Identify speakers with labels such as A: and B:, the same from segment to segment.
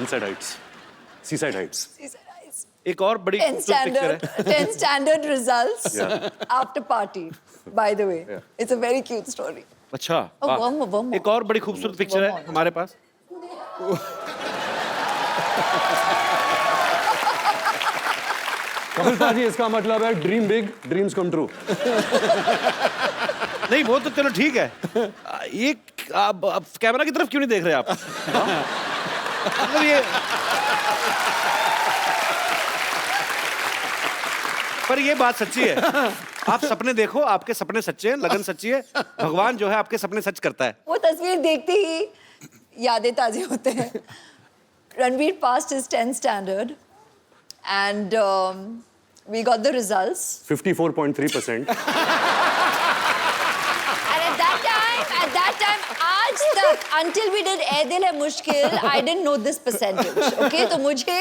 A: Sunset Heights, seaside Heights.
B: एक और बड़ी खूबसूरत पिक्चर है।
C: 10 standard results after party. By the way, it's a very cute story.
B: अच्छा,
C: Oh,
B: वाह।
C: one more.
B: एक और बड़ी खूबसूरत पिक्चर है हमारे पास।
A: कपिल पाजी, इसका मतलब है dream big, dreams come true.
B: नहीं वो तो चलो ठीक है। ये आप कैमरा की तरफ क्यों नहीं देख रहे आप? मतलब ये पर ये बात सच्ची है। आप सपने देखो, आपके सपने सच्चे हैं, लगन सच्ची है, भगवान जो है आपके सपने सच करता है।
C: वो तस्वीर देखते ही यादें ताजे होते हैं। Ranveer passed his 10th standard and we got the results.
A: 54.3%।
C: And at that time, आज तक until we did ए दिल है मुश्किल, I didn't know this percentage. Okay, तो मुझे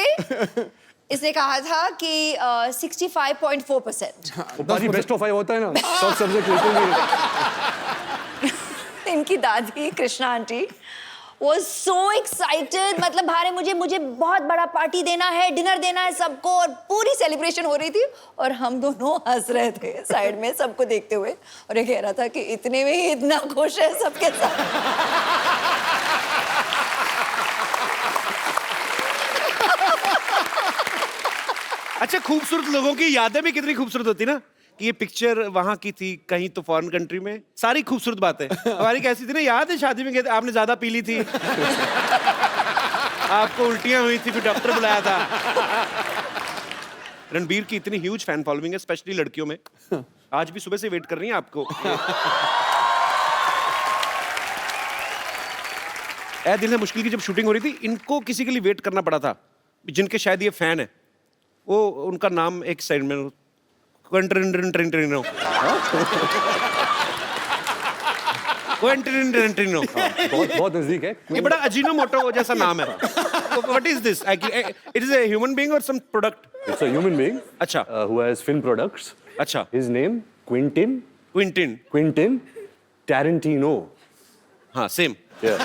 C: इसने कहा था कि 65.4%.
A: पाजी बेस्ट ऑफ 5 होता है ना, सब सब्जेक्ट बिल्कुल नहीं।
C: इनकी दादी Krishna aunty was so excited, मतलब भारे मुझे बहुत बड़ा पार्टी देना है, डिनर देना है सबको, और पूरी सेलिब्रेशन हो रही थी और हम दोनों हंस रहे थे साइड में सबको देखते हुए, और ये कह रहा था कि इतने में ही इतना खुश है सबके साथ।
B: अच्छा, खूबसूरत लोगों की यादें भी कितनी खूबसूरत होती ना, कि ये पिक्चर वहां की थी, कहीं तो फॉरेन कंट्री में, सारी खूबसूरत बातें। हमारी कैसी थी ना, याद है शादी में गए थे, आपने ज्यादा पी ली थी, आपको उल्टियां हुई थी, फिर डॉक्टर बुलाया था। रणबीर की इतनी ह्यूज फैन फॉलोइंग है, स्पेशली लड़कियों में। आज भी सुबह से वेट कर रही हैं आपको। ए दिल है मुश्किल की जब शूटिंग हो रही थी, इनको किसी के लिए वेट करना पड़ा था, जिनके शायद ये फैन है, वो उनका नाम एक साइड में क्वेंटिनो।
A: बहुत नजदीक है।
B: ये बड़ा अजीनोमोटो जैसा नाम है। What is this? It is a human being or some product?
A: It's a human being.
B: अच्छा।
A: Who has film products.
B: अच्छा।
A: His name
B: Quentin
A: Tarantino.
B: हाँ, same.
A: Yeah.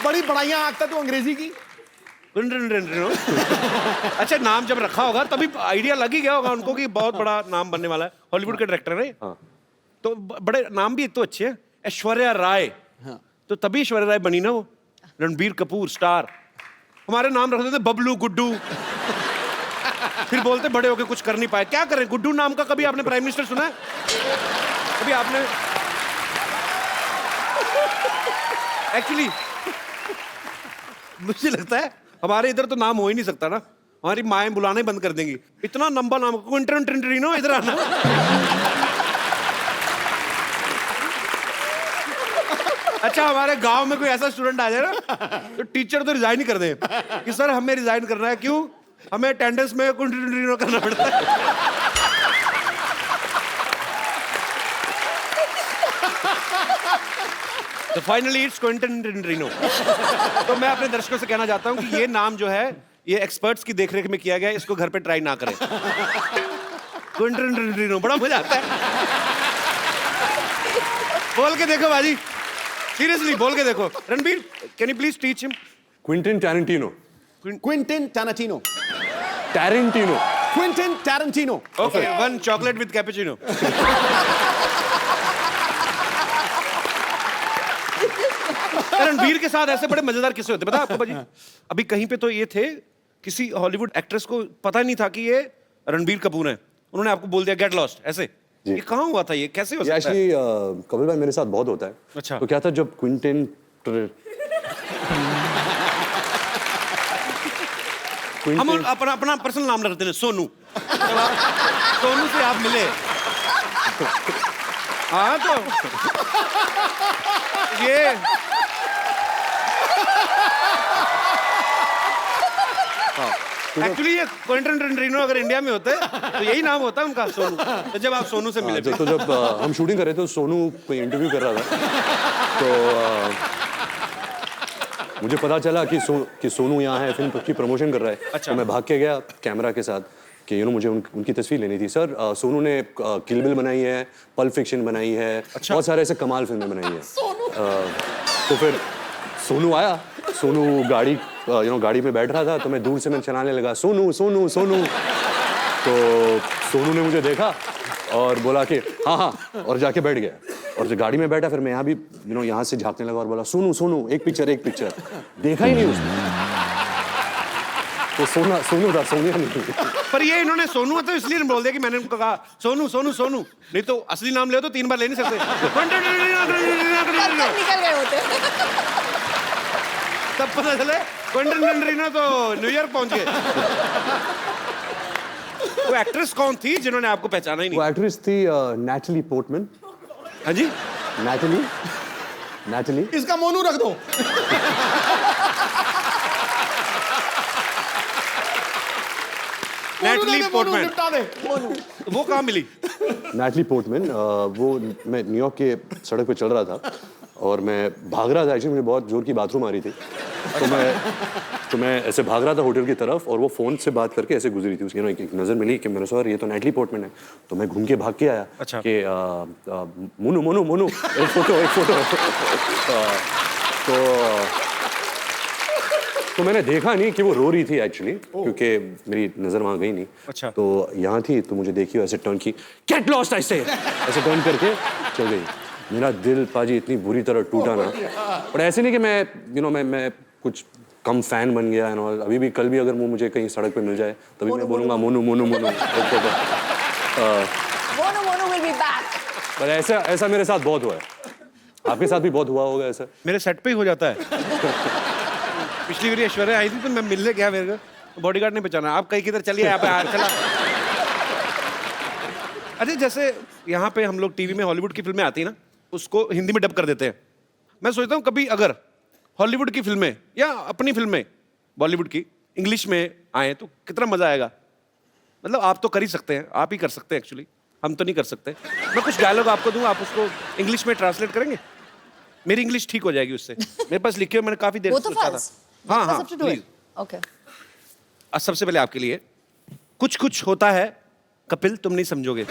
D: बड़ी बड़ाइयां आंकता तू अंग्रेजी की।
B: अच्छा, नाम जब रखा होगा तभी आइडिया लग ही गया होगा उनको कि बहुत बड़ा नाम बनने वाला है। हॉलीवुड के डायरेक्टर है।
A: हाँ।
B: तो बड़े नाम भी एक तो अच्छे हैं। ऐश्वर्या राय।
D: हाँ।
B: तो तभी ऐश्वर्या राय बनी ना वो। रणबीर कपूर स्टार। हमारे नाम रख देते बबलू, गुड्डू। फिर बोलते बड़े होके कुछ कर नहीं पाए। क्या करें, गुड्डू नाम का कभी आपने प्राइम मिनिस्टर सुना है? कभी आपने? एक्चुअली मुझे लगता है हमारे इधर तो नाम हो ही नहीं सकता ना, हमारी माएं बुलाना ही बंद कर देंगी। इतना लंबा नाम, क्विंटनो, इधर आना। अच्छा, हमारे गांव में कोई ऐसा स्टूडेंट आ जाए ना, तो टीचर तो रिजाइन ही कर दे कि सर हमें रिजाइन करना है। क्यों? हमें अटेंडेंस में क्विंटनो करना पड़ता है। तो फाइनली इट्स क्विंटनो। तो मैं अपने दर्शकों से कहना चाहता हूं कि ये नाम जो है, ये एक्सपर्ट्स की देखरेख में किया गया है, इसको घर पे ट्राई ना करें। क्विंटनो बड़ा मजा आता है। बोल के देखो बाजी, सीरियसली बोल के देखो। Ranbir, can you please teach him?
A: Quentin Tarantino.
D: Quentin Tarantino.
B: Okay, one chocolate with cappuccino. Ranbir के साथ ऐसे बड़े मजेदार किस्से होते, पता आपको बाजी? अभी कहीं पे तो ये थे, किसी हॉलीवुड एक्ट्रेस को पता नहीं था कि ये रणबीर कपूर है, उन्होंने आपको बोल दिया गेट लॉस्ट। ऐसे ये कहाँ हुआ था? ये कैसे हो सकता है?
A: एक्चुअली कपिल भाई मेरे साथ बहुत होता है।
B: अच्छा।
A: तो क्या था, जब क्विंटिन
B: हम अपना पर्सनल नाम रखते हैं सोनू। सोनू से आप मिले। हाँ, तो ये एक्चुअली ये क्विंटन टेरेंटिनो अगर इंडिया में होते तो यही नाम होता है उनका, सोनू। तो जब आप सोनू से मिले
A: तो जब हम शूटिंग कर रहे थे तो सोनू कोई इंटरव्यू कर रहा था, तो मुझे पता चला कि सोनू यहाँ है, फिल्म की प्रमोशन कर रहा है।
B: अच्छा।
A: तो मैं भाग के गया कैमरा के साथ कि मुझे उनकी तस्वीर लेनी थी। सर सोनू ने किल बिल बनाई है, पल्प फिक्शन बनाई है,
B: अच्छा।
A: बहुत सारे ऐसे कमाल फिल्में बनाई है। तो फिर सोनू आया, सोनू गाड़ी गाड़ी में बैठ रहा था, तो मैं दूर से मैं चलाने लगा, सोनू सोनू सोनू। तो सोनू ने मुझे देखा और बोला कि हाँ हाँ, और जाके बैठ गया। और जब गाड़ी में बैठा फिर मैं यहाँ भी यहाँ से झांकने लगा और बोला सोनू सोनू एक पिक्चर। देखा ही नहीं उसने, तो सोनू था, सोनिया नहीं।
B: पर ये इन्होंने सोनू तो इसलिए बोल दिया कि मैंने उनको कहा सोनू सोनू सोनू, नहीं तो असली नाम ले तो 3 बार ले नहीं सकते।
C: कब तक निकल गए होते।
B: तब पता चले क्वेंटिन तो न्यूयॉर्क पहुंच गए। वो एक्ट्रेस कौन थी जिन्होंने आपको पहचाना ही
A: वो
B: नहीं?
A: एक्ट्रेस थी नैटली पोर्टमैन।
B: हाँ जी,
A: नैटली।
D: इसका मोनू रख दो।
B: Natalie
D: Monu
B: Portman.
D: निपटा दे।
B: तो वो कहाँ मिली?
A: नैटली पोर्टमैन, वो मैं न्यूयॉर्क के सड़क पे चल रहा था और मैं भाग रहा था। एक्चुअली मुझे बहुत जोर की बाथरूम आ रही थी, तो मैं ऐसे भाग रहा था होटल की तरफ और वो फ़ोन से बात करके ऐसे गुजरी थी। उसकी एक नज़र मिली कि मेरे सर ये तो नैटली पोर्टमैन है। तो मैं घूम के भाग के आया।
B: अच्छा।
A: कि मोनू एक फोटो। तो मैंने देखा नहीं कि वो रो रही थी एक्चुअली, क्योंकि मेरी नज़र वहाँ गई नहीं।
B: अच्छा।
A: तो यहाँ थी, तो मुझे देखी ऐसे टर्न की, गेट लॉस्ट ऐसे टर्न करके चल गई। मेरा दिल पाजी इतनी बुरी तरह टूटा ना। पर ऐसे नहीं कि मैं कुछ कम फैन बन गया एंड ऑल। अभी भी, कल भी अगर वो मुझे कहीं सड़क पे मिल जाए तभी मैं बोलूँगा Monu.
C: Monu will be back.
A: पर ऐसा मेरे साथ बहुत हुआ है। आपके साथ भी बहुत हुआ होगा ऐसा?
B: मेरे सेट पे ही हो जाता है। पिछली बार ऐश्वर्या आई थी तो मैं मिलने गया, मेरे को बॉडीगार्ड ने पहचाना, आप कहीं किधर चलिए, यहाँ पे आ चला। अरे जैसे यहाँ पे हम लोग टीवी में हॉलीवुड की फिल्में आती है ना, उसको हिंदी में डब कर देते हैं। मैं सोचता हूँ कभी अगर हॉलीवुड की फिल्में या अपनी फिल्में बॉलीवुड की इंग्लिश में आए तो कितना मजा आएगा। मतलब आप तो कर ही सकते हैं, आप ही कर सकते हैं एक्चुअली, हम तो नहीं कर सकते। मैं कुछ डायलॉग आपको दूँ, आप उसको इंग्लिश में ट्रांसलेट करेंगे, मेरी इंग्लिश ठीक हो जाएगी उससे। मेरे पास लिखे हुए, मैंने काफी देर से सोचा था। हाँ, प्लीज।
C: Okay.
B: सबसे पहले आपके लिए, कुछ होता है कपिल, तुम नहीं समझोगे।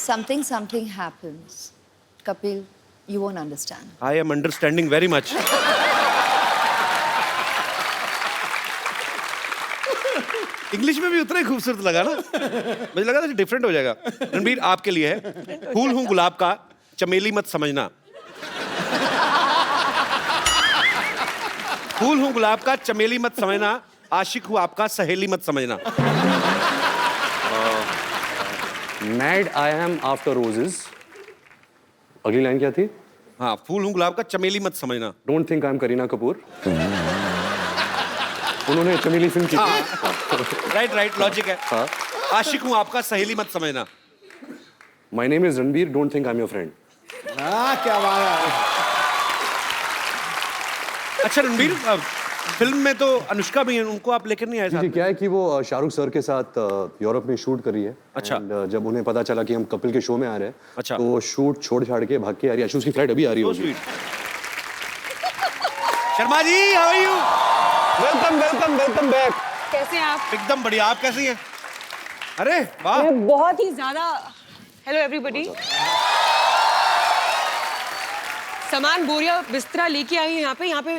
C: Something happens. Kapil, you won't understand.
B: I am understanding very much. English में भी उतना ही खूबसूरत लगा ना, मुझे लगा था डिफरेंट हो जाएगा। रणबीर आपके लिए है, फूल हूं गुलाब का, चमेली मत समझना। फूल हूं गुलाब का, चमेली मत समझना, आशिक हूं आपका, सहेली मत समझना।
A: Mad I am after roses. अगली लाइन क्या थी?
B: हाँ, फूल हूं गुलाब का, चमेली मत समझना।
A: Don't think I am Kareena Kapoor. उन्होंने चमेली फिल्म की थी।
B: राइट, लॉजिक है।
A: हाँ।
B: आशिक हूं आपका, सहेली मत समझना।
A: My name is Ranbir, don't think I am your friend.
D: क्या बात है।
B: अच्छा रणबीर, फिल्म में तो अनुष्का भी है, उनको आप लेकर नहीं आए साथ
A: जी,
B: में?
A: क्या है कि वो शाहरुख सर के साथ यूरोप में शूट कर रही है।
B: अच्छा।
A: And, जब उन्हें पता चला कि हम कपिल के शो में आ रहे हैं,
B: अच्छा।
A: तो वो शूट छोड़ छाड़ के भाग के आ रही है। उसकी फ्लाइट अभी आ रही
B: So
A: होगी।
B: sweet. Sharma ji, how are you?
A: Welcome back.
E: कैसे हैं आप?
B: एकदम बढ़िया, आप कैसी हैं? अरे वाह,
E: मैं बहुत ही ज्यादा। Hello everybody. सामान बोरिया बिस्तरा लेके आई हूँ यहाँ पे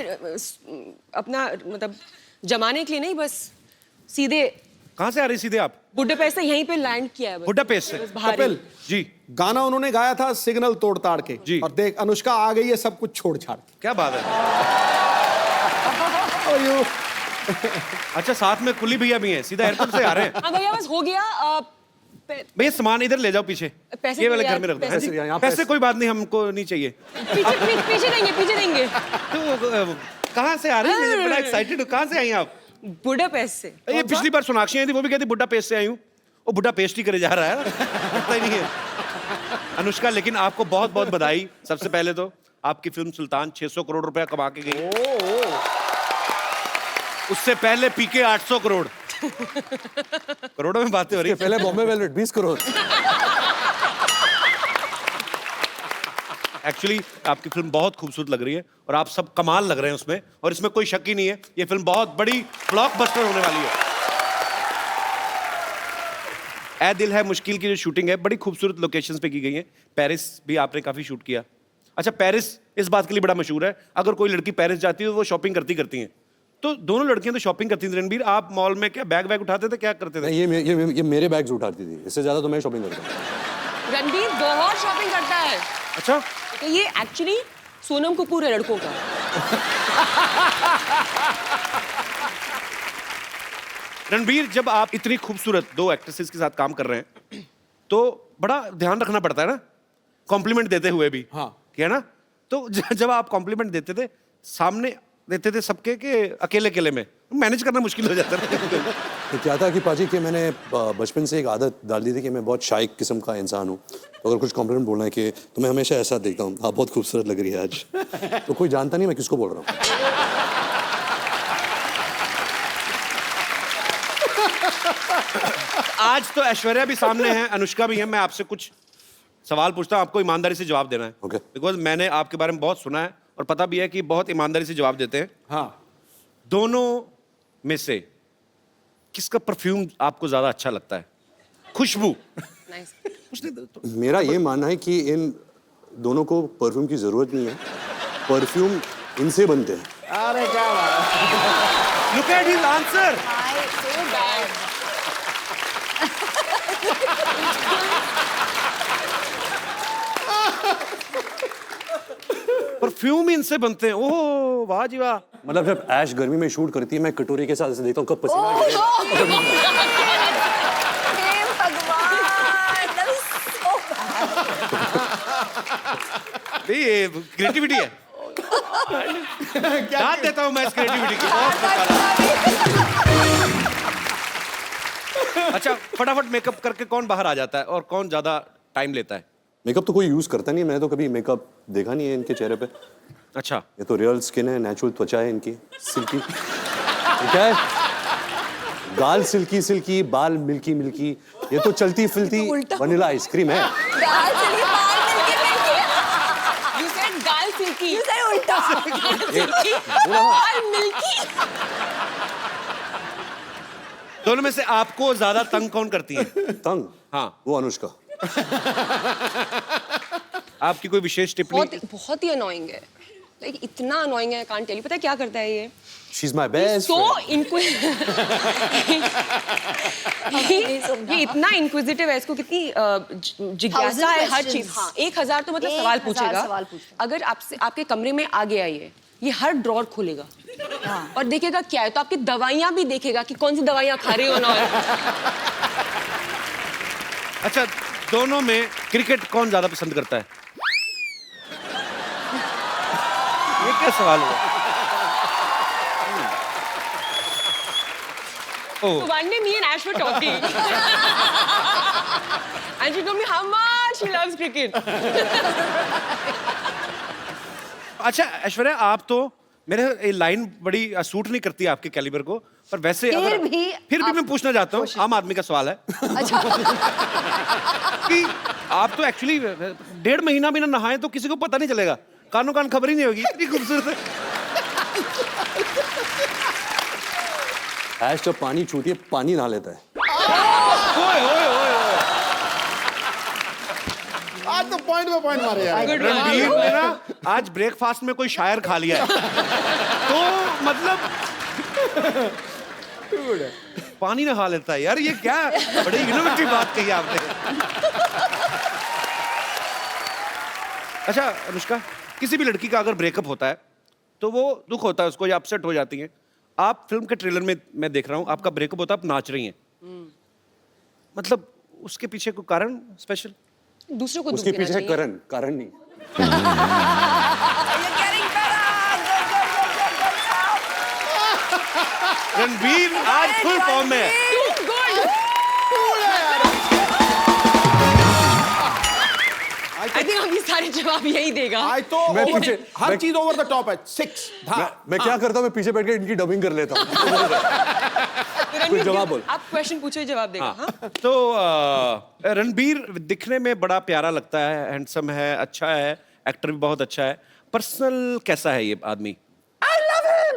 E: अपना मतलब जमाने के लिए नहीं, बस सीधे
B: कहाँ से आ रही सीधे आप?
E: बुडापेस्ट से यहीं पे लैंड किया है बस।
B: बुडापेस्ट से?
E: बस बाहर ही।
D: कपिल,
B: जी,
D: गाना उन्होंने गाया था सिग्नल तोड़ ताड़ के,
B: जी।
D: और देख अनुष्का आ गई है सब कुछ छोड़ छाड़ के।
B: क्या बात है।
D: और यू
B: अच्छा, साथ में कुली भैया भी हैं, सीधा एयरपोर्ट से आ रहे हैं।
E: हाँ भैया बस हो गया।
B: भैया सामान इधर ले जाओ पीछे,
E: पैसे
B: ये वाले
E: तो
B: घर में रख दो।
E: पैसे-
A: यहाँ
B: पैसे कोई बात नहीं, हमको नहीं चाहिए।
E: पीछे देंगे।
B: तो कहाँ से आ रही है? मैं बड़ा एक्साइटेड हूँ। कहाँ से आई हैं आप?
E: बुडापेस्ट से।
B: ये पिछली बार सोनाक्षी आई थी, वो भी कहती बुड्ढा पेस्ट से आई हूँ। वो बुड्ढा पेस्ट ही करे जा रहा है, लगता ही नहीं है। अनुष्का, लेकिन आपको बहुत बहुत बधाई। सबसे पहले तो आपकी फिल्म सुल्तान 600 करोड़ रुपया कमा के गई। उससे पहले पीके 800 करोड़। करोड़ों में बातें हो रही।
A: पहले बॉम्बे वेलवेट 20 करोड़।
B: एक्चुअली आपकी फिल्म बहुत खूबसूरत लग रही है और आप सब कमाल लग रहे हैं उसमें, और इसमें कोई शक ही नहीं है, ये फिल्म बहुत बड़ी ब्लॉकबस्टर होने वाली है। ए दिल है मुश्किल की जो शूटिंग है बड़ी खूबसूरत लोकेशंस पे की गई है। पेरिस भी आपने काफी शूट किया, अच्छा, पेरिस इस बात के लिए बड़ा मशहूर है, अगर कोई लड़की पेरिस जाती है तो वो शॉपिंग करती करती हैं। तो दोनों लड़कियां तो शॉपिंग करती थी। रणबीर, आप मॉल में क्या बैग उठाते थे, क्या करते थे?
A: नहीं, ये मेरे बैग्स उठाती थी, इससे ज्यादा तो मैं शॉपिंग करता हूँ।
E: रणबीर बहुत शॉपिंग करता है।
B: अच्छा,
E: तो ये एक्चुअली सोनम कपूर है लड़कों का।
B: रणबीर, जब आप इतनी खूबसूरत दो एक्ट्रेसेस के साथ काम कर रहे हैं तो बड़ा ध्यान रखना पड़ता है ना, कॉम्प्लीमेंट देते हुए भी।
D: हाँ।
B: क्या ना, तो जब आप कॉम्प्लीमेंट देते थे, सामने देते थे सबके के अकेले अकेले में मैनेज करना मुश्किल हो जाता था।
A: तो क्या था कि पाजी कि मैंने बचपन से एक आदत डाल दी थी कि मैं बहुत शाय किस्म का इंसान हूँ। तो अगर कुछ कॉम्प्लीमेंट बोलना है कि तो मैं हमेशा ऐसा देखता हूँ, आप बहुत खूबसूरत लग रही है आज। तो कोई जानता नहीं मैं किसको बोल रहा हूँ।
B: आज तो ऐश्वर्या भी सामने है, अनुष्का भी है। मैं आपसे कुछ सवाल पूछता हूँ, आपको ईमानदारी से जवाब देना है।
A: Okay.
B: बिकॉज मैंने आपके बारे में बहुत सुना है और पता भी है कि बहुत ईमानदारी से जवाब देते हैं।
D: हाँ।
B: दोनों में से किसका परफ्यूम आपको ज्यादा अच्छा लगता है? खुशबू।
E: नाइस।
A: मेरा ये मानना है कि इन दोनों को परफ्यूम की जरूरत नहीं है, परफ्यूम इनसे बनते हैं।
D: अरे क्या बात है।
B: Look at his answer.
C: so bad.
B: Perfume इनसे बनते हैं। ओह वाह जी वाह।
A: मतलब जब ऐश गर्मी में शूट करती है, मैं कटोरी के साथ ऐसे देखता हूँ कब पसीना आ गया।
C: हे भगवान, that was so bad.
B: नहीं, ये क्रिएटिविटी है। दाद देता हूँ मैं इस क्रिएटिविटी की। बहुत अच्छा, फटाफट मेकअप करके कौन बाहर आ जाता है और कौन ज्यादा टाइम लेता है?
A: मेकअप तो कोई यूज करता नहीं है, मैंने तो कभी मेकअप देखा नहीं है इनके चेहरे पे।
B: अच्छा,
A: ये तो रियल स्किन है, नेचुरल त्वचा है इनकी, सिल्की। ये क्या है? गाल सिल्की सिल्की, बाल मिल्की मिल्की, ये तो चलती फिरती वनीला आइसक्रीम है।
C: गाल चली बाल मिलके मिलके।
E: You said गाल सिल्की।
C: You said उल्टा।
E: गाल मिल्की।
B: दोनों में से आपको ज्यादा तंग कौन करती है?
A: तंग?
B: हाँ।
A: वो अनुष्का।
B: आपकी कोई विशेष टिप्पणी?
E: बहुत ही अनोइंग है, लाइक इतना अनोइंग है, कांट टेल यू। पता है क्या करता है ये?
A: She's my best
E: so
A: friend.
E: इनको ये इतना इंक्विजिटिव है, इसको कितनी जिज्ञासा है हर चीज। हाँ, 1000 तो मतलब सवाल
C: 1000
E: पूछेगा।
C: सवाल पूछेगा।
E: अगर आपसे आपके कमरे में आ गया ये हर ड्रॉर खोलेगा और देखेगा क्या है, तो आपकी दवाइयां भी देखेगा कि कौन सी दवाइयां खा रही हो ना।
B: अच्छा, दोनों में क्रिकेट कौन ज्यादा पसंद करता है? ये क्या सवाल हुआ?
E: So one day me and Ash were talking and she told me how much she loves cricket.
B: अच्छा ऐश्वर्या, आप तो मेरे ये लाइन बड़ी सूट नहीं करती आपके कैलिबर को, पर वैसे फिर भी मैं पूछना चाहता हूँ, आम आदमी का सवाल है।
C: अच्छा।
B: कि आप तो एक्चुअली 1.5 महीना भी ना नहाए तो किसी को पता नहीं चलेगा, कानों कान खबर ही नहीं होगी, इतनी खूबसूरत है।
A: ऐश जब पानी छूती है, पानी नहा लेता है।
B: ओए ओए ओए ओए।
D: आज तो पॉइंट पे पॉइंट मारे यार।
B: रणबीर ने ना आज ब्रेकफास्ट में कोई शायर खा लिया है, तो मतलब पानी नहा लेता है यार, ये क्या बड़ी इनोवेटिव बात कही आपने। अच्छा अनुष्का, किसी भी लड़की का अगर ब्रेकअप होता है तो वो दुख होता है उसको, या अपसेट हो जाती है। आप फिल्म के ट्रेलर में मैं देख रहा हूँ, आपका ब्रेकअप होता है, आप नाच रही हैं, मतलब उसके पीछे कोई कारण स्पेशल?
E: दूसरों को दुख
A: उसके
E: देना
A: पीछे
E: चाहिए।
A: कारण नहीं।
C: You're getting better. Go.
B: Ranbir आज फुल फॉर्म में है।
E: Too good. I think अभी सारे जवाब यही देगा।
D: आज तो
A: मैं पीछे-
D: हर
A: मैं-
D: चीज ओवर द टॉप है। 6
A: मैं क्या करता हूँ, मैं पीछे बैठ के इनकी डबिंग कर लेता हूँ। कोई जवाब बोल।
E: आप क्वेश्चन पूछो, जवाब देगा। हाँ?
B: तो रणबीर दिखने में बड़ा प्यारा लगता है, हैंडसम है, अच्छा है, एक्टर भी बहुत अच्छा है। पर्सनल कैसा है ये आदमी? I love him.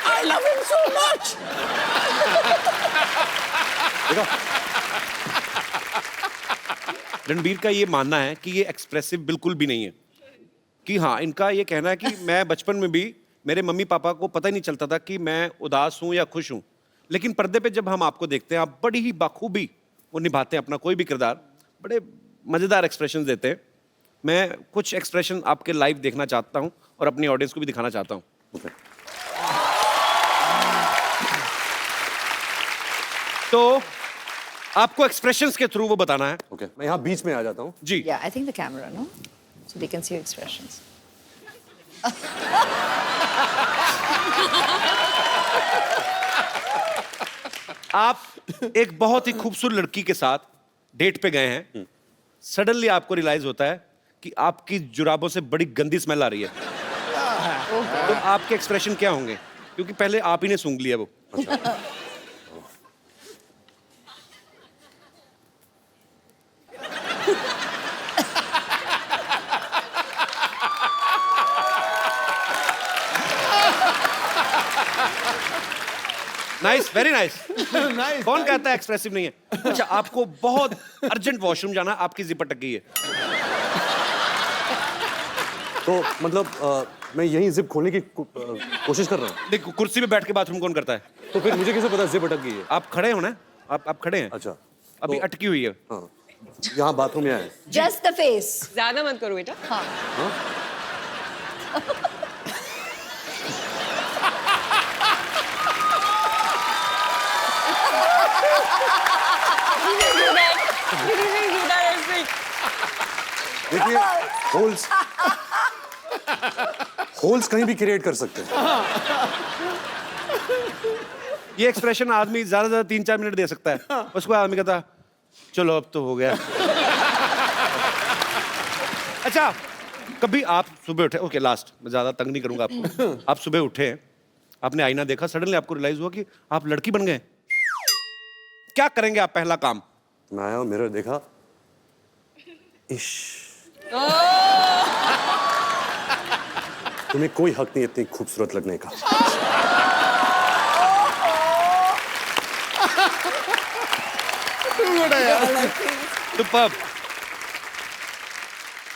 D: I love him so much.
A: देखा
B: रणबीर का ये मानना है कि ये एक्सप्रेसिव बिल्कुल भी नहीं है, कि हाँ, इनका ये कहना है कि मैं बचपन में भी मेरे मम्मी पापा को पता ही नहीं चलता था कि मैं उदास हूँ या खुश हूँ, लेकिन पर्दे पे जब हम आपको देखते हैं आप बड़ी ही बाखूबी वो निभाते हैं अपना कोई भी किरदार, बड़े मज़ेदार एक्सप्रेशन देते हैं। मैं कुछ एक्सप्रेशन आपके लाइव देखना चाहता हूँ और अपनी ऑडियंस को भी दिखाना चाहता हूँ। तो आपको एक्सप्रेशंस के थ्रू वो बताना है।
A: ओके, मैं यहाँ बीच में आ जाता हूँ।
B: जी।
C: Yeah, I think the camera, no? So they can see your expressions.
B: आप एक बहुत ही खूबसूरत लड़की के साथ डेट पे गए हैं, सडनली आपको रियलाइज होता है कि आपकी जुराबों से बड़ी गंदी स्मेल आ रही है। तो आपके एक्सप्रेशन क्या होंगे, क्योंकि पहले आप ही ने सूंघ लिया वो। Nice, very nice.
D: Nice,
B: कौन कहता है एक्सप्रेसिव नहीं है? अच्छा, आपको बहुत अर्जेंट वॉशरूम जाना, आपकी जिप अटक गई है।
A: तो मतलब मैं यहीं जिप खोलने की कोशिश कर रहा हूँ।
B: देखो, कुर्सी पे बैठ के बाथरूम कौन करता है?
A: तो फिर मुझे कैसे पता जिप अटक गई है?
B: आप खड़े हो ना, आप खड़े हैं।
A: अच्छा,
B: अभी
A: तो-
B: अटकी हुई है।
A: हाँ, यहाँ बाथरूम यहाँ है।
C: Just the face.
E: ज्यादा मत करो बेटा।
C: हाँ.
A: देखिए, होल्स होल्स कहीं भी क्रिएट कर सकते हैं।
B: ये एक्सप्रेशन आदमी ज्यादा से ज्यादा 3-4 मिनट दे सकता है, उसको आदमी कहता चलो अब तो हो गया। अच्छा, कभी आप सुबह उठे, ओके लास्ट, मैं ज्यादा तंग नहीं करूंगा आपको। आप सुबह उठे, आपने आईना देखा, सडनली आपको रियलाइज हुआ कि आप लड़की बन गए, क्या करेंगे आप पहला काम?
A: मैं आया, मिरर देखा, इश, तुम्हें कोई हक नहीं इतनी खूबसूरत लगने का।
B: सुपर्ब।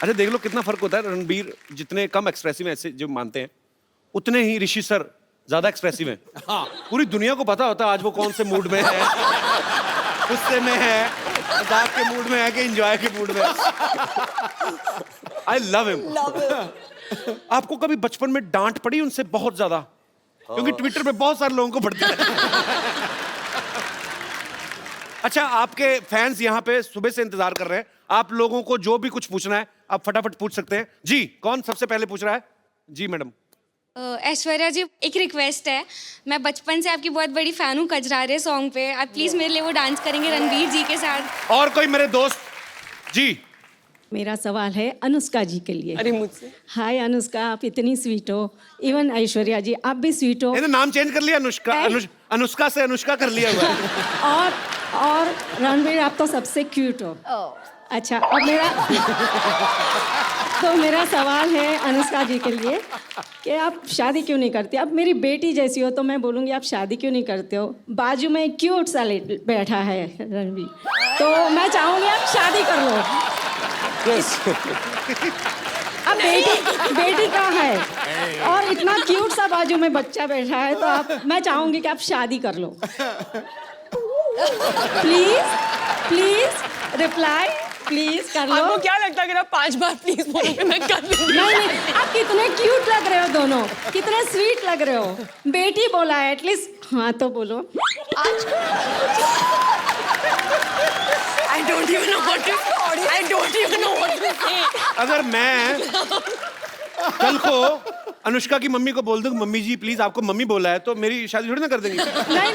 B: अच्छा, देख लो कितना फर्क होता है। रणबीर जितने कम एक्सप्रेसिव ऐसे जो मानते हैं, उतने ही ऋषि सर ज्यादा एक्सप्रेसिव हैं। हाँ, पूरी दुनिया को पता होता है आज वो कौन से मूड में है, गुस्से में है, मजाक के मूड में है कि एंजॉय के मूड में। I love him. आपको कभी बचपन में डांट पड़ी उनसे बहुत ज्यादा? क्योंकि ट्विटर पे बहुत सारे लोगों को पड़ती है। अच्छा, आपके फैंस यहाँ पे सुबह से इंतजार कर रहे हैं, आप लोगों को जो भी कुछ पूछना है आप फटाफट पूछ सकते हैं। जी, कौन सबसे पहले पूछ रहा है? जी मैडम।
F: ऐश्वर्या जी, एक रिक्वेस्ट है, मैं बचपन से आपकी बहुत बड़ी फैन हूँ कजरारे सॉन्ग पे, आप प्लीज मेरे लिए वो डांस करेंगे रणबीर जी के साथ।
B: और कोई मेरे दोस्त? जी।
G: मेरा सवाल है अनुष्का जी के लिए।
E: अरे मुझसे?
G: हाय अनुष्का, आप इतनी स्वीट हो, इवन ऐश्वर्या जी आप भी स्वीट हो।
B: इन्हें नाम चेंज कर लिया, अनुष्का, अनुष्का से अनुष्का कर लिया हुआ है।
G: और रणबीर आप तो सबसे क्यूट हो। अच्छा, अब मेरा सवाल है अनुष्का जी के लिए कि आप शादी क्यों नहीं करती? अब मेरी बेटी जैसी हो तो मैं बोलूँगी आप शादी क्यों नहीं करते हो? बाजू में क्यूट सा बैठा है रणबीर, तो मैं चाहूँगी आप शादी कर लो। अब बेटी कहाँ है और इतना क्यूट सा बाजू में बच्चा बैठा है, तो मैं चाहूँगी कि आप शादी कर लो। प्लीज रिप्लाई, प्लीज कर लो।
E: आपको क्या लगता है अगर आप 5 बार प्लीज बोलोगे मैं कर दूंगी?
G: नहीं, आप कितने क्यूट लग रहे हो दोनों, कितने स्वीट लग रहे हो। बेटी बोला है, एटलीस्ट हाँ तो बोलो।
E: I don't even know what to say.
B: अगर मैं कल को अनुष्का की मम्मी को बोल दूं मम्मी जी प्लीज आपको मम्मी बोला है, तो मेरी शादी थोड़ी ना कर देंगी।
G: नहीं,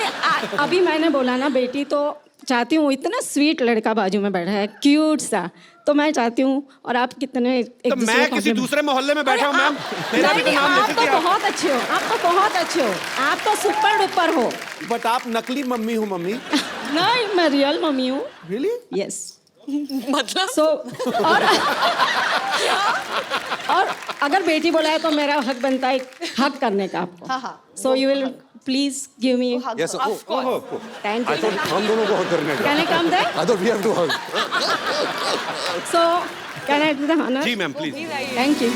G: अभी मैंने बोला ना, बेटी तो चाहती हूँ, इतना स्वीट लड़का बाजू में बैठा है क्यूट सा, तो मैं चाहती हूँ। और आप कितने
B: तो मैं किसी दूसरे मोहल्ले में बैठा हूँ मैम, मेरा भी तो नाम
G: आप
B: लेते
G: तो
B: थे आप।
G: बहुत अच्छे हो, आप तो बहुत अच्छे हो, आप तो सुपर डुपर हो।
D: बट आप नकली मम्मी हो मम्मी।
G: नहीं, मैं रियल मम्मी हूँ।
D: रियली?
G: यस।
E: मतलब
G: सो और अगर बेटी बोला है तो मेरा हक बनता है हक करने का आपको। So you will please give me
A: Yes, sir.
G: Thank
A: I
G: you
A: thought हम दोनों को hug करने का.
G: Can I come there
A: I thought we have to hug.
G: So can I do the honour
B: जी मैम प्लीज।
E: प्लीज आइए।
G: Thank you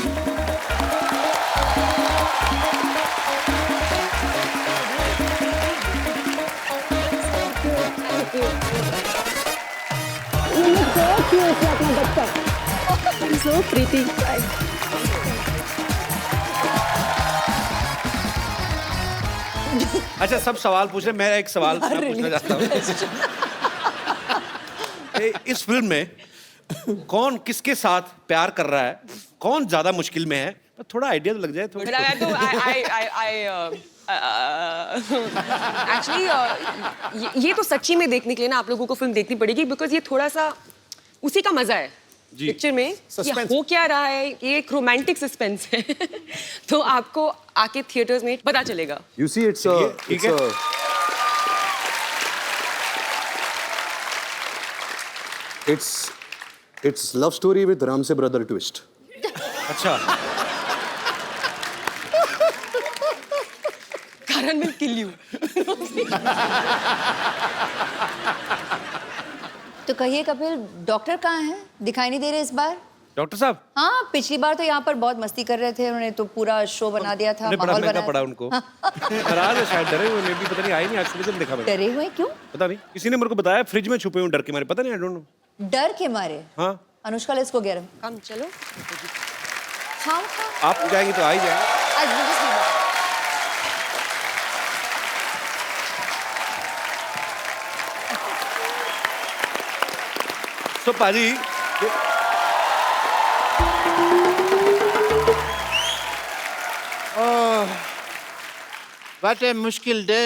G: so pretty.
B: अच्छा सब सवाल पूछ रहे, मैं एक सवाल मैं पूछना चाहता हूँ। इस फिल्म में कौन किसके साथ प्यार कर रहा है, कौन ज्यादा मुश्किल में है, थोड़ा आइडिया तो लग जाए थोड़ा।
E: एक्चुअली ये तो सच्ची में देखने के लिए ना आप लोगों को फिल्म देखनी पड़ेगी, बिकॉज ये थोड़ा सा उसी का मजा है पिक्चर में। ये हो क्या रहा है, ये एक रोमांटिक सस्पेंस है। तो आपको आके थिएटर्स में पता चलेगा।
A: You see, it's
B: ठीक है।
A: it's love story with Ram se brother twist.
B: अच्छा
E: Karan will kill you.
C: तो कहिए कपिल, डॉक्टर कहाँ हैं? दिखाई नहीं दे रहे इस बार।
B: डॉक्टर साहब
C: हाँ, पिछली बार तो यहाँ पर बहुत मस्ती कर रहे थे, उन्होंने तो पूरा शो बना दिया था,
B: उन्हें बड़ा
C: माहौल
B: महंगा
C: बना
B: पड़ा उनको। नाराज है शायद, डरे हुए मे भी, पता नहीं आए नहीं आज सुबह से देखा मैंने।
C: डरे हुए क्यों?
B: पता नहीं, किसी ने मेरे को बताया फ्रिज में छुपे हुए डर के मारे, पता नहीं, आई डोंट नो।
C: डर के मारे?
B: हाँ
C: Anushka let's go get him.
E: Come चलो।
C: हाँ
B: आप जाएंगे तो आ ही जाएंगे।
C: आज मुझे सीधा।
B: तो पाजी
D: What a मुश्किल डे।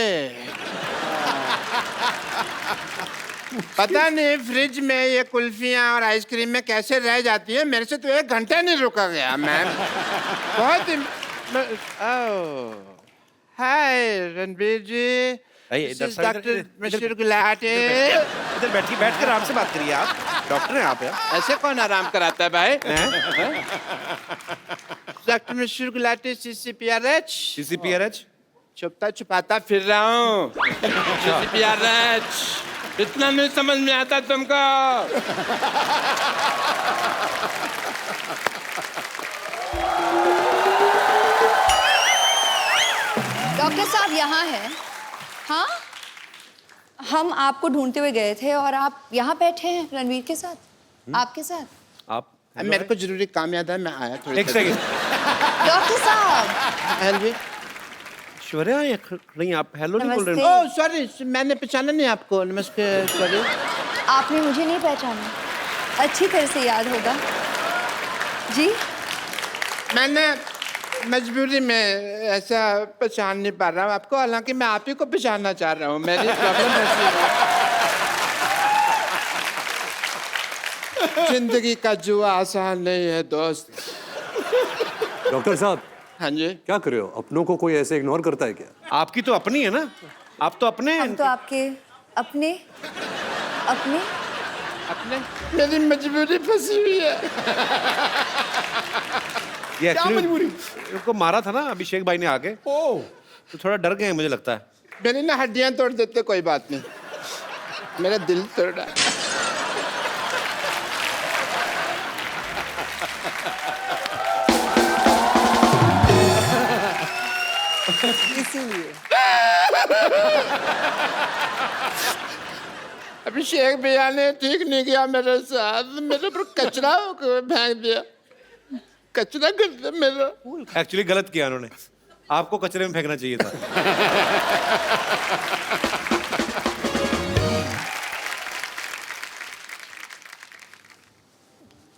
D: पता नहीं फ्रिज में ये कुल्फियाँ और आइसक्रीम में कैसे रह जाती है, मेरे से तो 1 घंटा नहीं रुका गया मैम। बहुत हाय रणबीर जी,
B: आइए, डॉक्टर
D: डॉक्टर मिस्टर गुलाटी।
B: इधर बैठ कर आराम से बात करिए, आप डॉक्टर हैं आप यार।
D: ऐसे कौन आराम कराता है भाई? Doctor mister Gulati CCPRH।
B: CCPRH
D: छुपता छुपाता फिर रहा हूँ। CCPRH इतना नहीं समझ में आता तुमको?
C: डॉक्टर साहब यहाँ हैं। हाँ, हम आपको ढूंढते हुए गए थे और आप यहाँ बैठे हैं रणवीर के साथ, आपके साथ।
B: आप
D: मेरे को जरूरी काम याद है, मैं आया थोड़ी
B: एक सेकंड।
C: डॉक्टर साहब
B: ऐश्वर्या ये नहीं, आप हेलो नहीं बोल रहे
C: नमस्ते।
B: हैं।
D: ओह सॉरी, मैंने पहचाना नहीं आपको। नमस्ते, सॉरी।
C: आपने मुझे नहीं पहचाना, अच्छी तरह से याद होगा जी।
D: मैंने मजबूरी में ऐसा पहचान नहीं पा रहा हूँ आपको, हालांकि मैं आप ही को पहचानना चाह रहा हूँ। मेरी प्रॉब्लम ऐसी है, जिंदगी का जुआ आसान नहीं है दोस्त।
A: डॉक्टर साहब
D: हाँ जी।
A: क्या कर रहे हो? अपनों को कोई ऐसे इग्नोर करता है क्या?
B: आपकी तो अपनी है ना, आप तो अपने हैं।
C: हम तो आपके अपने अपने
D: अपने मेरी मजबूरी फंसी हुई है।
B: ये एक्चुअली उनको मारा था ना अभिषेक भाई ने आके, तो थोड़ा डर गए हैं मुझे लगता है।
D: मेरी ना हड्डियां तोड़ देते, कोई बात नहीं, मेरा दिल तोड़ा।
C: इसीलिए
D: अभिषेक भैया ने ठीक नहीं किया मेरे साथ, मेरे पर कचरा फेंक दिया, कचरा कर दिया मेरा।
B: एक्चुअली गलत किया उन्होंने, आपको कचरे में फेंकना चाहिए था।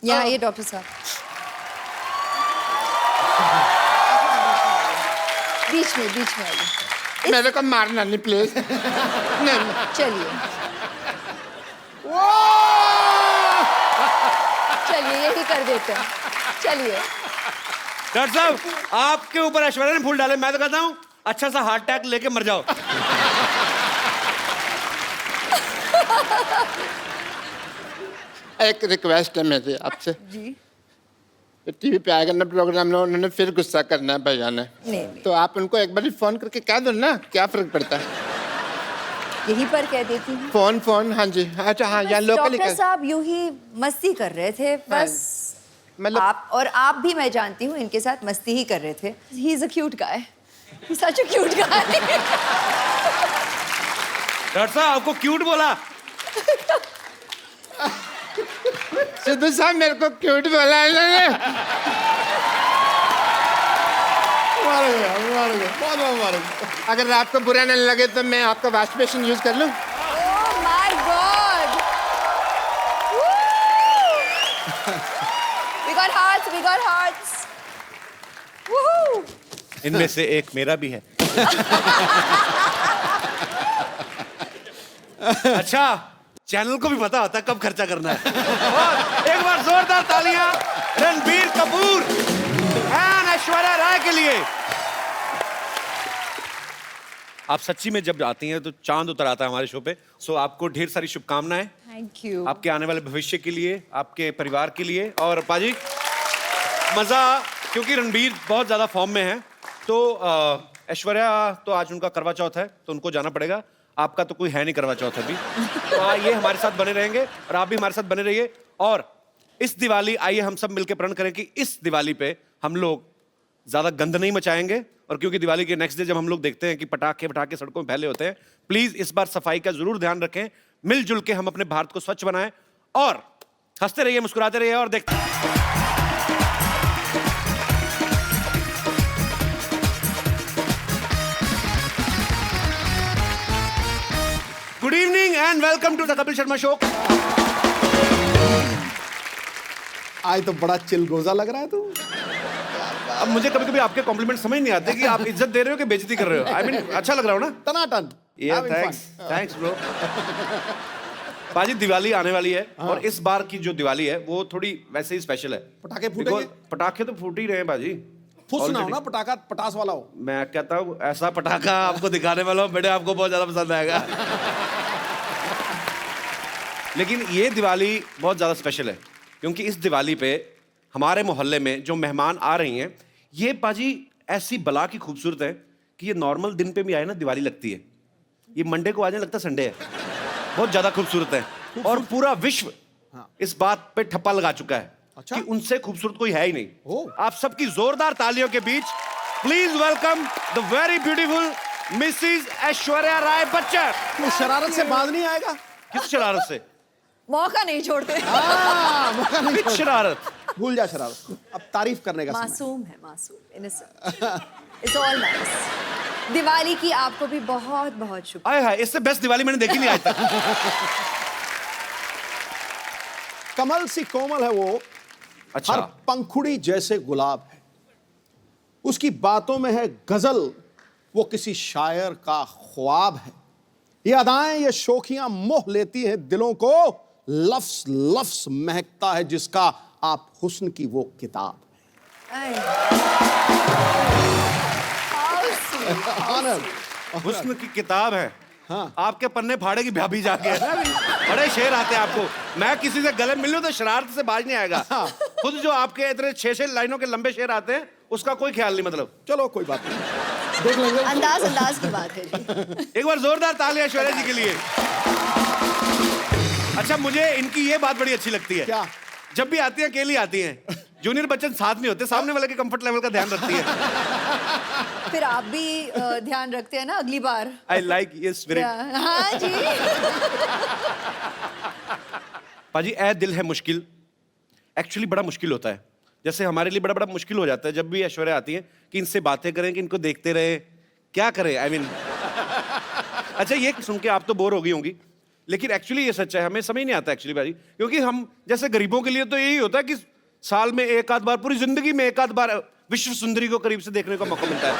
C: यहाँ आइए डॉक्टर साहब, बीच में आइए।
D: मेरे को मारना नहीं प्लीज। नहीं
C: चलिए चलिए यही कर देते हैं, चलिए।
B: डॉक्टर साहब आपके ऊपर ऐश्वर्या ने फूल डाले, मैं तो कहता हूँ अच्छा सा हार्ट अटैक लेके मर जाओ।
D: एक रिक्वेस्ट है मेरी आपसे।
C: जी
D: टीवी पे आएगा ना प्रोग्राम ना, उन्होंने फिर गुस्सा करना है भैया ने।
C: नहीं।
D: तो आप उनको एक बार फोन करके कह दो ना, क्या फर्क पड़ता है।
C: यहीं पर कह देती हूँ।
D: फोन हाँ जी, अच्छा हाँ, यहाँ लोकल
C: डॉक्टर साहब यूं ही मस्ती कर रहे थे बस।
D: मतलब
C: आप भी, मैं जानती हूँ, इनके साथ मस्ती ही कर रहे थे। He is a cute guy, such a cute guy.
B: Doctor साहब आपको क्यूट बोला?
D: सिद्धू साहब मेरे को क्यूट बोला है इन्होंने। अगर आपको बुरा नहीं लगे तो मैं आपका वॉश बेसिन यूज कर लूं?
C: Oh my god, we got hearts. Woohoo.
B: इनमें से एक मेरा भी है। अच्छा, चैनल को भी पता होता है कब खर्चा करना है। और एक बार जोरदार तालियां रणबीर कपूर एंड ऐश्वर्या राय के लिए। आप सच्ची में जब आती हैं तो चांद उतर आता है हमारे शो पे। सो आपको ढेर सारी शुभकामनाएं
C: थैंक यू।
B: आपके आने वाले भविष्य के लिए, आपके परिवार के लिए। और पाजी मजा, क्योंकि रणबीर बहुत ज्यादा फॉर्म में है, तो ऐश्वर्या तो आज उनका करवा चौथ है तो उनको जाना पड़ेगा। आपका तो कोई है नहीं करवा चौथ अभी, तो आइए हमारे साथ बने रहेंगे और आप भी हमारे साथ बने रहिए। और इस दिवाली आइए हम सब मिलकर प्रण करें कि इस दिवाली पे हम लोग ज्यादा गंद नहीं मचाएंगे। और क्योंकि दिवाली के नेक्स्ट डे जब हम लोग देखते हैं कि पटाखे सड़कों में फैले होते हैं, प्लीज इस बार सफाई का जरूर ध्यान रखें। मिलजुल के हम अपने भारत को स्वच्छ बनाएं और हंसते रहिए, मुस्कुराते रहिए और देखते। Good evening and welcome to the Kapil Sharma show.
H: आज तो बड़ा चिलगोजा लग रहा है तू।
B: अब मुझे कभी कभी आपके कॉम्प्लीमेंट समझ नहीं आते कि आप इज्जत दे रहे हो कि बेइज्जती कर रहे हो। आई मीन अच्छा लग रहा हो ना?
H: टनाटन।
B: Thanks bro. पाजी दिवाली आने वाली है और इस बार की जो दिवाली है वो थोड़ी वैसे ही स्पेशल है।
H: पटाखे फूटेंगे?
B: पटाखे तो फूट ही रहे हैं बाजी।
H: फुस ना हो ना, पटाखा पटास वाला हो।
B: मैं कहता हूँ ऐसा पटाखा आपको दिखाने वाला हूँ बेटे, आपको बहुत ज्यादा पसंद आएगा। लेकिन ये दिवाली बहुत ज्यादा स्पेशल है क्योंकि इस दिवाली पे हमारे मोहल्ले में जो मेहमान आ रही हैं, ये पाजी ऐसी बला की खूबसूरत है कि ये नॉर्मल दिन पे भी आए ना दिवाली लगती है। ये मंडे को आ जाए लगता है संडे है। बहुत ज्यादा खूबसूरत है और पूरा विश्व इस बात पे ठप्पा लगा चुका है कि उनसे खूबसूरत कोई है ही नहीं। आप सबकी जोरदार तालियों के बीच please welcome the very beautiful Mrs Aishwarya Rai Bachchan.
H: तू शरारत से बाज नहीं आएगा?
B: किस शरारत से?
C: मौका नहीं छोड़ते।
H: मौका नहीं
B: किस शरारत?
H: भूल जा शरारत, अब तारीफ करने का समय।
C: मासूम है, मासूम, innocent. It's all nice. Diwali की आपको भी बहुत बहुत शुभकामनाएं।
B: आए हाय, इससे बेस्ट दिवाली मैंने देखी नहीं आज तक।
H: कमल सी कोमल है वो,
B: अच्छा।
H: हर पंखुड़ी जैसे गुलाब है, उसकी बातों में है गजल, वो किसी शायर का ख्वाब है। ये अदाएं, ये शोखियां मोह लेती हैं दिलों को, लफ्स लफ्स महकता है जिसका आप हुस्न की वो किताब
C: How
B: हुस्न की किताब है। हाँ। आपके पन्ने फाड़ेगी भाभी जाके। बड़े शेर आते हैं आपको। मैं किसी से गले मिल लूं तो शरारत से बाज नहीं आएगा। खुद जो आपके इतने 6-6 लाइनों के लंबे शेर आते हैं उसका कोई ख्याल नहीं। मतलब
H: चलो कोई बात नहीं, देख लेंगे।
C: अंदाज की बात है जी।
B: एक बार जोरदार तालियां ऐश्वर्या जी के लिए। अच्छा, मुझे इनकी ये बात बड़ी अच्छी लगती है।
H: क्या?
B: जब भी आती है अकेली आती हैं, जूनियर बच्चन साथ नहीं होते, सामने वाले के कंफर्ट लेवल का ध्यान रखती है।
C: फिर आप भी ध्यान रखते हैं ना अगली बार।
B: आई लाइक ये स्पिरिट।
C: हाँ जी।
B: पाजी ऐ दिल है मुश्किल एक्चुअली बड़ा मुश्किल होता है। जैसे हमारे लिए बड़ा बड़ा मुश्किल हो जाता है जब भी ऐश्वर्या आती है कि इनसे बातें करें, कि इनको देखते रहे, क्या करें। आई मीन अच्छा, ये सुन के आप तो बोर हो गई होंगी, लेकिन एक्चुअली ये सच है। हमें समझ नहीं आता एक्चुअली भाई, क्योंकि हम जैसे गरीबों के लिए तो यही होता है कि साल में एक आध बार, पूरी जिंदगी में एक आध बार विश्व सुंदरी को करीब से देखने का मौका मिलता है।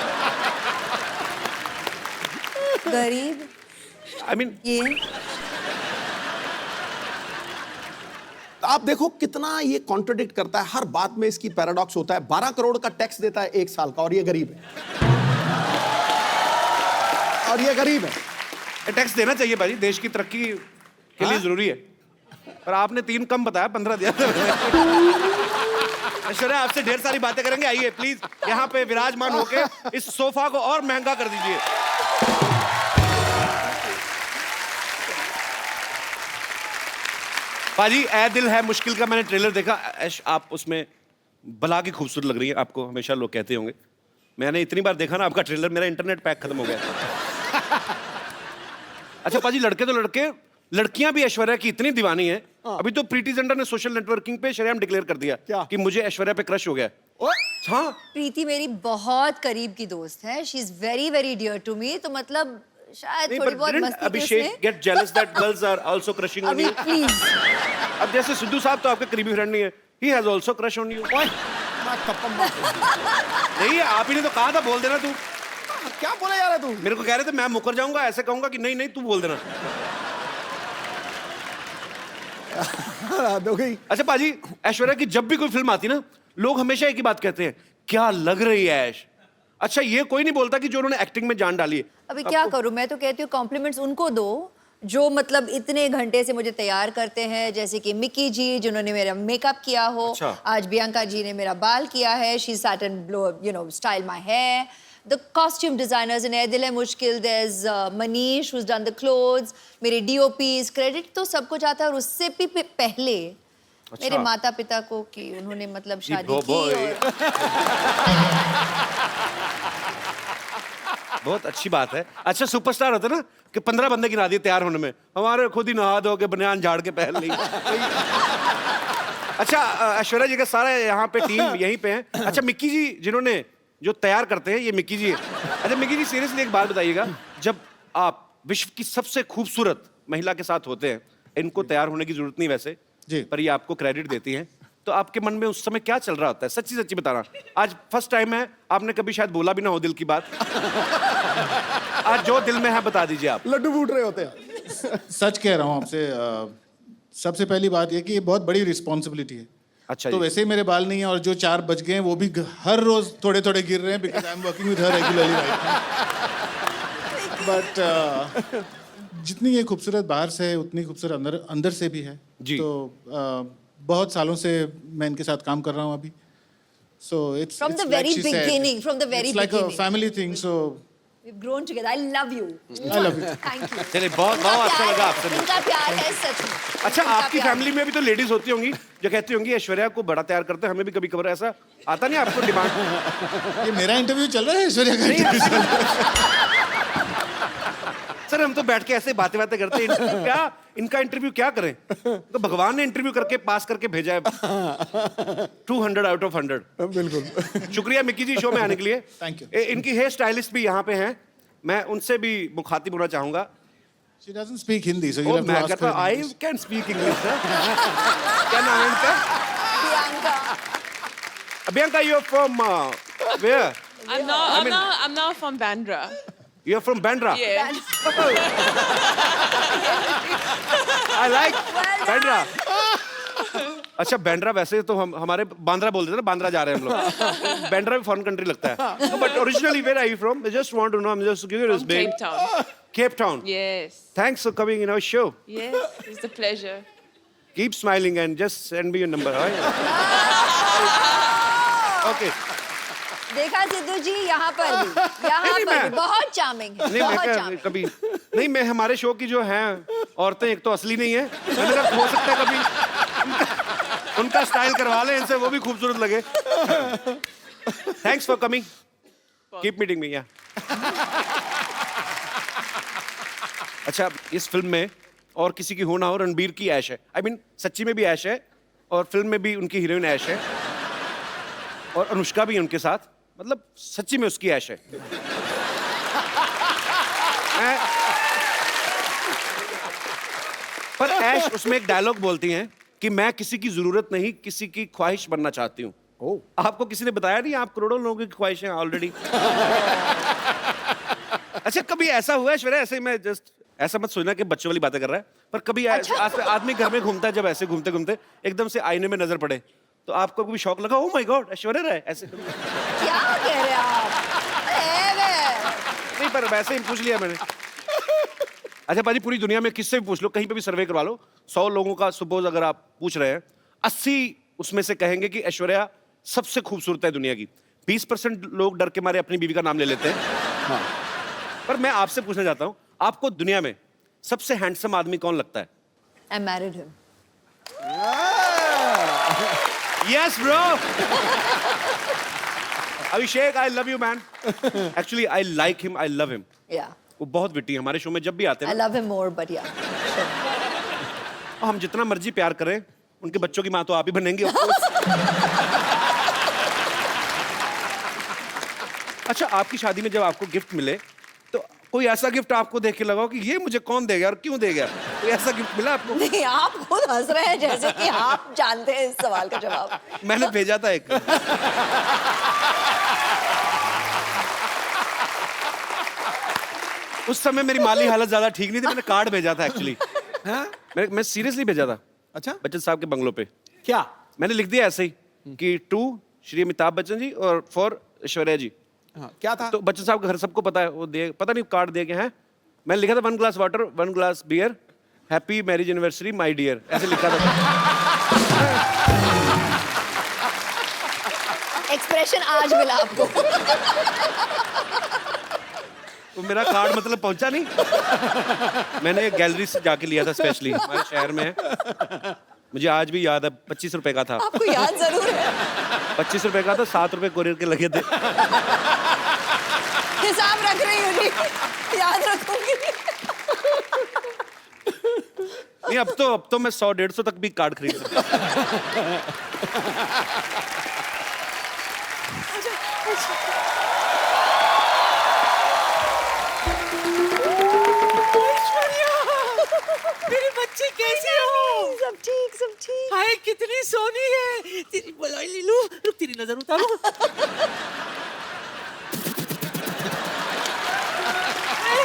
C: गरीब,
B: आई मीन
C: ये
H: आप देखो कितना ये कॉन्ट्रडिक्ट करता है, हर बात में इसकी पैराडॉक्स होता है। 12 करोड़ का टैक्स देता है 1 साल का और ये गरीब है। और ये गरीब है।
B: टैक्स देना चाहिए भाई, देश की तरक्की के लिए जरूरी है। पर आपने 3 कम बताया, 15 दिया। ऐश्वर्या आपसे ढेर सारी बातें करेंगे, आइए प्लीज यहाँ पे विराजमान होके इस सोफा को और महंगा कर दीजिए। पाजी ए दिल है मुश्किल का मैंने ट्रेलर देखा। ऐश आप उसमें बला की खूबसूरत लग रही है, आपको हमेशा लोग कहते होंगे। मैंने इतनी बार देखा ना आपका ट्रेलर, मेरा इंटरनेट पैक खत्म हो गया। अच्छा पाजी, लड़के तो लड़के, लड़कियां भी ऐश्वर्या की इतनी दीवानी है। अभी तो प्रीति जिंटा ने सोशल नेटवर्किंग पे शरेआम डिक्लेयर कर दिया
H: क्या?
B: कि मुझे ऐश्वर्या पे क्रश हो गया। हाँ,
C: प्रीति मेरी बहुत करीब की दोस्त है, she is very very dear to me, तो मतलब शायद थोड़ी बहुत मस्ती
B: Abhishek get jealous that girls are also crushing on
C: अभी
B: यू।
C: प्लीज।
B: अब जैसे सिद्धू साहब तो आपके करीबी फ्रेंड नहीं है, he has also crush on you. नहीं है, आप ही ने तो कहा था बोल देना तू।
H: क्या बोले जा रहा है तू?
B: मेरे को कह रहे थे मैं मुकर जाऊंगा, ऐसे कहूंगा कि नहीं नहीं तू बोल देना।
H: हो गई।
B: अच्छा पाजी, ऐश्वर्या की जब भी कोई फिल्म आती ना, लोग हमेशा एक ही बात कहते हैं, क्या लग रही है ऐश। अच्छा ये कोई नहीं बोलता कि जो उन्होंने एक्टिंग में जान डाली है।
C: अभी क्या करूं, मैं तो कहती हूँ कॉम्प्लीमेंट्स उनको दो जो मतलब इतने घंटे से मुझे तैयार करते हैं, जैसे कि मिक्की जी जिन्होंने मेरा मेकअप किया हो।
B: अच्छा।
C: आज बियांका जी ने मेरा बाल किया है, she sat and blow you know style my hair. The costume designers in Ae Dil Hai Mushkil, there is Manish who's done the clothes, मेरे डीओपीज, क्रेडिट तो सबको जाता है। और उससे भी पहले मेरे माता पिता को कि उन्होंने मतलब शादी की। और
B: बहुत अच्छी बात है। अच्छा सुपरस्टार होते ना कि 15 बंदे गिना दिए तैयार होने में, हमारे खुद ही नहा धो के बनियान झाड़ के पहन ली। अच्छा ऐश्वर्या जी का सारा यहाँ पे टीम यहीं पे है। अच्छा मिक्की जी जिन्होंने जो तैयार करते हैं, ये मिक्की जी है। अच्छा मिक्की जी सीरियसली एक बात बताइएगा, जब आप विश्व की सबसे खूबसूरत महिला के साथ होते हैं, इनको तैयार होने की जरूरत नहीं वैसे
H: जी,
B: पर ये आपको क्रेडिट देती हैं, तो आपके मन में उस समय क्या चल रहा होता है? सच्ची सच्ची बताना। आज फर्स्ट टाइम है, आपने कभी शायद बोला भी ना हो दिल की बात। आज जो दिल में है बता दीजिए आप।
H: लड्डू फूट रहे होते हैं।
I: सच कह रहा हूँ आपसे। सबसे पहली बात ये कि ये बहुत बड़ी रिस्पॉन्सिबिलिटी है।
B: अच्छा
I: तो
B: जी।
I: वैसे ही मेरे बाल नहीं है, और जो 4 बच गए हैं वो भी हर रोज थोड़े थोड़े गिर रहे हैं, because I am working with her regularly right. But जितनी ये खूबसूरत बाहर से है उतनी खूबसूरत अंदर से भी है
B: जी।
I: तो बहुत सालों से मैं इनके साथ काम कर रहा हूँ अभी। So it's
C: From the very beginning, from the very
I: like a
C: beginning.
I: Family thing. So
C: we've grown together. I love you.
I: I love you.
C: Thank you.
B: चलिए बहुत
C: इनका
B: बहुत अच्छा
C: प्यार
B: लगा
C: है,
B: आपसे मिलकर।
C: इनका प्यार है सच में।
B: अच्छा
C: इनका
B: आपकी
C: प्यार।
B: फैमिली में भी तो लेडीज होती होंगी जो कहती होंगी ऐश्वर्या को बड़ा तैयार करते हैं, हमें भी कभी कभार ऐसा आता नहीं आपको डिमांड?
I: ये मेरा इंटरव्यू चल रहा है, ऐश्वर्या का इंटरव्यू चल रहा है।
B: सर हम तो बैठ के ऐसे बातें करते हैं, इंटरव्यू क्या, इनका इंटरव्यू क्या करें? तो भगवान ने इंटरव्यू करके पास करके भेजा है 200 आउट ऑफ 100।
H: बिल्कुल।
B: शुक्रिया मिक्की जी शो में आने के लिए।
I: Thank you.
B: इनकी हेयर स्टाइलिस्ट भी यहाँ पे हैं, मैं उनसे भी मुखातिब होना चाहूंगा।
I: She doesn't speak Hindi, so you'll have to
B: मैं
I: ask
B: कहता
I: her.
B: हूँ आई कैन स्पीक इंग्लिश। क्या नाम है इनका?
C: प्रियंका।
B: अभियंका you from where?
J: I'm not from Bandra.
B: You are from Bandra?
J: Yes.
B: I like Bandra. अच्छा बैंड्रा वैसे तो हम हमारे बांद्रा बोलते थे ना, बांद्रा जा रहे हैं हम लोग। बैंड्रा भी फॉरेन कंट्री लगता है। But originally where are you from? I just want to know, I am just curious babe.
J: Cape Town.
B: Cape Town.
J: Yes.
B: Thanks for coming in our show.
J: Yes. It's a pleasure.
B: Keep smiling and just send me your number. Right? Okay.
C: देखा सिद्धू जी यहाँ पर भी बहुत charming है,
B: नहीं मैं
C: बहुत
B: क्या
C: चार्मिंग।
B: कभी नहीं, मैं हमारे शो की जो हैं औरतें एक तो असली नहीं है, मैंने कहा हो सकता है कभी उनका स्टाइल करवा लें इनसे, वो भी खूबसूरत लगे। Thanks for coming, keep meeting me. या अच्छा इस फिल्म में और किसी की हो ना हो, रणबीर की ऐश है। आई मीन सच्ची में भी ऐश है और फिल्म में भी उनकी हीरोइन ऐश है, और अनुष्का भी है उनके साथ, मतलब सच्ची में उसकी ऐश है। पर ऐश उसमें एक डायलॉग बोलती हैं कि मैं किसी की जरूरत नहीं, किसी की ख्वाहिश बनना चाहती हूँ। आपको किसी ने बताया नहीं आप करोड़ों लोगों की ख्वाहिश हैं ऑलरेडी? अच्छा कभी ऐसा हुआ है ऐश्वर्या, ऐसे मैं जस्ट ऐसा मत सोचना कि बच्चों वाली बातें कर रहा है, पर कभी आदमी घर में घूमता है, जब ऐसे घूमते घूमते एकदम से आईने में नजर पड़े तो आपको कभी शौक लगा, ओह माय गॉड ऐश्वर्या राय ऐसे?
C: क्या कह रहे हैं आप?
B: नहीं पर वैसे ही पूछ लिया मैंने। अच्छा पाजी पूरी दुनिया में किससे भी पूछ लो, कहीं पे भी सर्वे करवा लो, 100 लोगों का सपोज अगर आप पूछ रहे हैं, 80 उसमें से कहेंगे कि ऐश्वर्या सबसे खूबसूरत है दुनिया की। 20% लोग डर के मारे अपनी बीवी का नाम ले लेते हैं।
H: हाँ।
B: पर मैं आपसे पूछना चाहता हूं, आपको दुनिया में सबसे हैंडसम आदमी कौन लगता है?
C: I married him.
B: Yes, bro. Abhishek, I love you, man. Actually, I like him. I love him.
C: Yeah.
B: वो बहुत विटी है, हमारे शो में जब भी आते
C: I
B: हैं ना,
C: love him more, but yeah.
B: हम जितना मर्जी प्यार करें, उनके बच्चों की माँ तो आप ही बनेंगे, of course. अच्छा, आपकी शादी में जब आपको गिफ्ट मिले, तो कोई ऐसा गिफ्ट आपको देख के लगा हो कि ये मुझे कौन देगा और क्यों देगा? कोई ऐसा गिफ्ट मिला आपको?
C: नहीं, आप खुद हंस रहे हैं जैसे कि आप जानते हैं इस सवाल का जवाब।
B: मैंने भेजा था एक। उस समय मेरी माली हालत ज्यादा ठीक नहीं थी, मैंने कार्ड भेजा था एक्चुअली। मैं सीरियसली भेजा था।
H: अच्छा,
B: बच्चन साहब के बंगलों पे
H: क्या?
B: मैंने लिख दिया ऐसे ही कि टू श्री अमिताभ बच्चन जी और फॉर ऐश्वर्या जी।
H: हाँ, क्या था?
B: तो बच्चन साहब का घर सबको पता है, वो दे पता नहीं कार्ड दे के हैं। मैंने लिखा था 1 glass water 1 glass beer happy marriage anniversary my dear, ऐसे लिखा था।
C: एक्सप्रेशन आज मिला आपको।
B: तो मेरा कार्ड मतलब पहुंचा नहीं। मैंने गैलरी से जाके लिया था स्पेशली, हमारे शहर में है। मुझे आज भी याद है, 25 रुपए का था।
C: आपको याद जरूर है।
B: 25 रुपए का था, 7 रुपए कोरियर के लगे थे।
C: हिसाब रख रही हूँ, याद रखूंगी।
B: नहीं, अब तो मैं 100-150 तक भी कार्ड खरीद सकता हूँ।
K: मेरी बच्ची कैसी हो?
C: सब ठीक, सब ठीक।
K: हाय, कितनी सोनी है। तेरी बलाई ले लूं, रुक तेरी नजर उतारूं।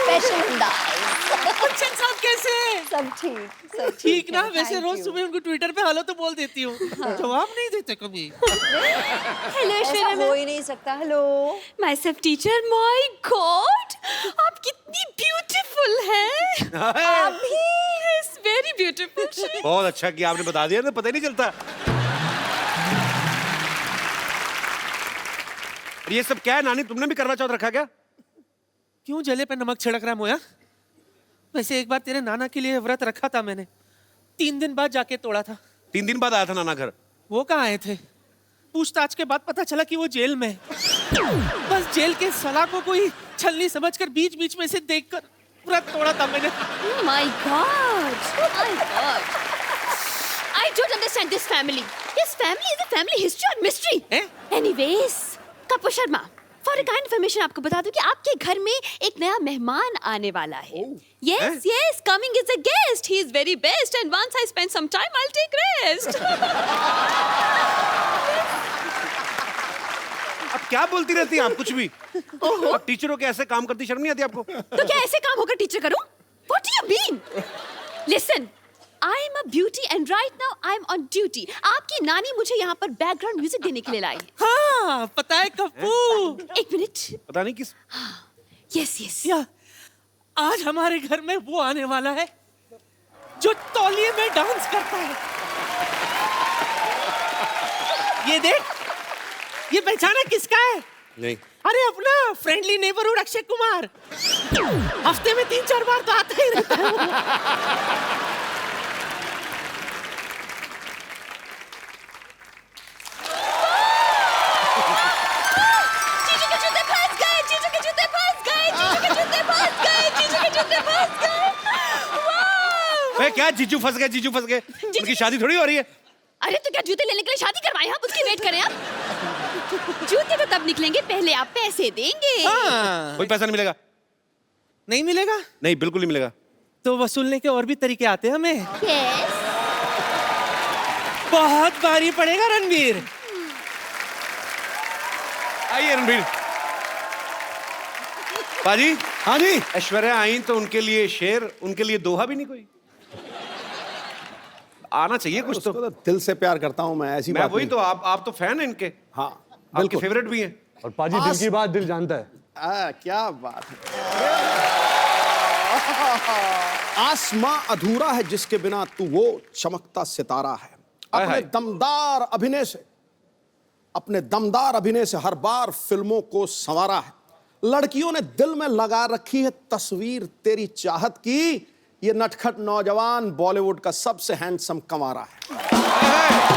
C: स्पेशल अंदाज।
K: बच्चन साहब कैसे हैं?
C: सब ठीक, सब
K: ठीक ना?
C: है,
K: वैसे
C: thank
K: रोज
C: you।
K: सुबह उनको ट्विटर पे हेलो तो बोल देती हूँ, जवाब नहीं देते कभी।
F: हेलो
C: ऐसा
F: ऐश्वर्या
C: हो ही नहीं सकता। Hello.
F: My self teacher, my God, आप कितनी ब्यूटीफुल हैं। आप भी वेरी ब्यूटीफुल।
B: बहुत अच्छा कि आपने बता दिया, तो पता ही नहीं चलता। ये सब क्या है नानी, तुमने भी करवा चौथ रखा क्या?
K: क्यों जले पे नमक छिड़क रहा है मोया? वैसे एक बार तेरे नाना के लिए व्रत रखा था मैंने, 3 दिन बाद जाके तोड़ा था।
B: 3 दिन बाद आया था नाना घर।
K: वो कहाँ आए थे? पूछताछ के बाद पता चला कि वो जेल में है। बस जेल के सलाखों को ही छलनी समझकर बीच बीच में से देखकर व्रत तोड़ा था मैंने।
F: My God! My God! I don't understand this family. This family is a family history or mystery.
K: Eh?
F: Anyways, Kapoor Sharma, for a kind information आपको बता दूं कि आपके घर में एक नया मेहमान आने वाला है. Yes, yes, coming is a guest. He is very best, and once I spend some time, I'll take rest.
B: अब क्या बोलती रहती हैं आप कुछ भी? आप टीचरों के ऐसे काम करती, शर्म नहीं आती आपको?
F: तो क्या ऐसे काम होकर टीचर करूं? What do you mean? Listen, I am a beauty and right now I am on duty. आपकी नानी मुझे यहाँ पर बैकग्राउंड म्यूजिक देने के लिए लाई है.
K: हाँ, पता है कप्पू?
F: एक मिनट.
B: पता नहीं किस?
F: Yes, yes.
K: या, आज हमारे घर में वो आने वाला है जो तौलिए में डांस करता है. ये देख, ये पहचाना किसका है?
B: नहीं.
K: अरे अपना फ्रेंडली नेबरहुड अक्षय कुमार. हफ्ते में 3-4 बार तो आता ही रहता है वो.
F: जीजू के जूते फंस गए. जीजू के जूते फंस गए. जीजू के जूते फंस गए. जीजू के जूते फंस गए.
B: ए, क्या जीजू फंस गए? जीजू फंस गए? उनकी शादी थोड़ी हो रही है.
F: अरे तो क्या जूते लेने के लिए शादी करवाएं आप? उसकी वेट करें आप. जूते तो तब निकलेंगे, पहले आप पैसे देंगे.
K: हाँ.
B: कोई पैसा नहीं मिलेगा.
K: नहीं मिलेगा?
B: नहीं, बिल्कुल नहीं मिलेगा.
K: तो वसूलने के और भी तरीके आते हैं हमें.
F: Yes.
K: बहुत भारी पड़ेगा रणवीर.
B: आइए रणवीर. बाजी.
H: हाँ जी.
B: ऐश्वर्या आई तो उनके लिए शेर, उनके लिए दोहा भी नहीं कोई? आना चाहिए कुछ तो.
H: उसको तो दिल से प्यार करता हूं मैं, ऐसी
B: मैं
H: बात
B: वही
H: नहीं।
B: तो, आप तो फैन हैं इनके.
H: हाँ,
B: आपके
H: बिल्कुल.
B: फेवरेट भी हैं.
A: और पाजी दिल की बात दिल जानता है.
H: क्या बात है. आसमां अधूरा है जिसके बिना तू वो चमकता सितारा है. अपने
B: हाय.
H: दमदार अभिनय से अपने दमदार अभिनय से हर बार फिल्मों को संवारा है। लड़कियों ने दिल में लगा रखी है तस्वीर तेरी चाहत की। ये नटखट नौजवान बॉलीवुड का सबसे हैंडसम कंवारा है।